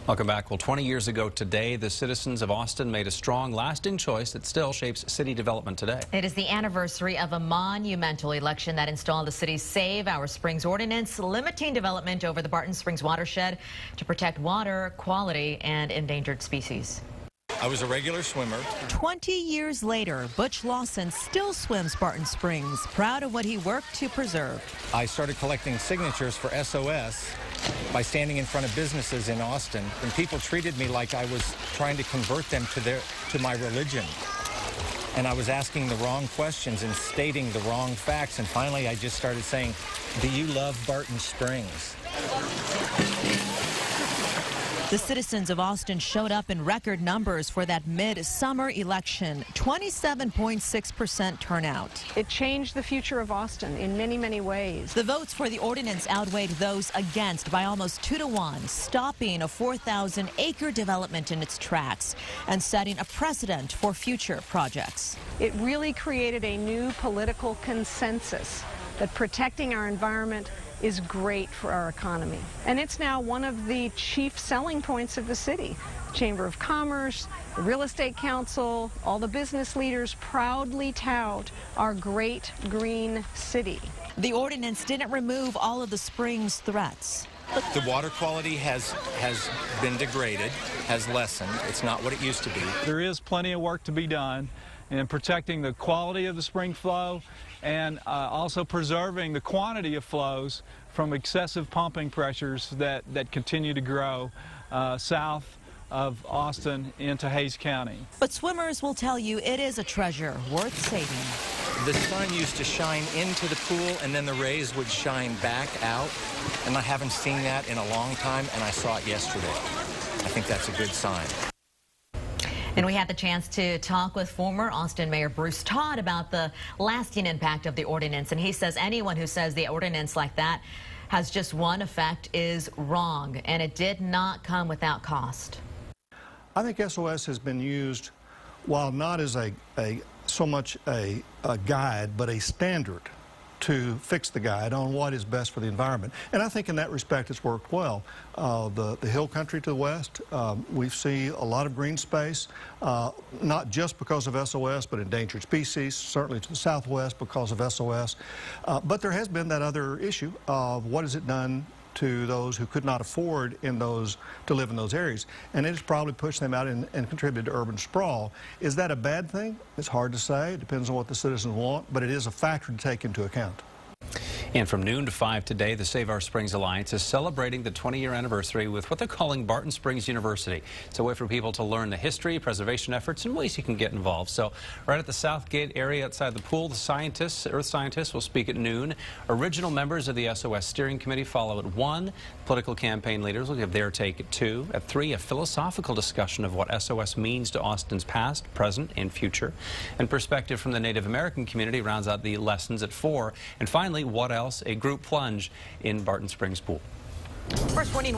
Welcome back. Well, 20 years ago today, the citizens of Austin made a strong, lasting choice that still shapes city development today. It is the anniversary of a monumental election that installed the city's Save Our Springs ordinance, limiting development over the Barton Springs Watershed to protect water quality and endangered species. I was a regular swimmer. 20 years later, Butch Lawson still swims Barton Springs, proud of what he worked to preserve. I started collecting signatures for SOS by standing in front of businesses in Austin, and people treated me like I was trying to convert them to my religion. And I was asking the wrong questions and stating the wrong facts, and finally I just started saying, "Do you love Barton Springs?" The citizens of Austin showed up in record numbers for that mid-summer election, 27.6% turnout. It changed the future of Austin in many, many ways. The votes for the ordinance outweighed those against by almost 2-to-1, stopping a 4,000-acre development in its tracks and setting a precedent for future projects. It really created a new political consensus that protecting our environment is great for our economy. And it's now one of the chief selling points of the city. The Chamber of Commerce, the Real Estate Council, all the business leaders proudly tout our great green city. The ordinance didn't remove all of the springs' threats. The water quality has been degraded, has lessened. It's not what it used to be. There is plenty of work to be done in protecting the quality of the spring flow and also preserving the quantity of flows from excessive pumping pressures that continue to grow south of Austin into Hays County. But swimmers will tell you it is a treasure worth saving. The sun used to shine into the pool and then the rays would shine back out, and I haven't seen that in a long time, and I saw it yesterday. I think that's a good sign. And we had the chance to talk with former Austin Mayor Bruce Todd about the lasting impact of the ordinance. And he says anyone who says the ordinance like that has just one effect is wrong. And it did not come without cost. I think SOS has been used, while not as so much a guide, but a standard to fix the guide on what is best for the environment. And I think in that respect it's worked well. The hill country to the west, we see a lot of green space, not just because of SOS, but endangered species, certainly to the southwest because of SOS. But there has been that other issue of what has it done to those who could not afford to live in those areas. And it has probably pushed them out and contributed to urban sprawl. Is that a bad thing? It's hard to say. It depends on what the citizens want, but it is a factor to take into account. And from noon to 5 today, the Save Our Springs Alliance is celebrating the 20-year anniversary with what they're calling Barton Springs University. It's a way for people to learn the history, preservation efforts, and ways you can get involved. So right at the South Gate area outside the pool, the earth scientists will speak at noon. Original members of the SOS Steering Committee follow at 1. Political campaign leaders will give their take at 2. At 3, a philosophical discussion of what SOS means to Austin's past, present, and future. And perspective from the Native American community rounds out the lessons at 4. And finally, what else? A group plunge in Barton Springs Pool. First warning.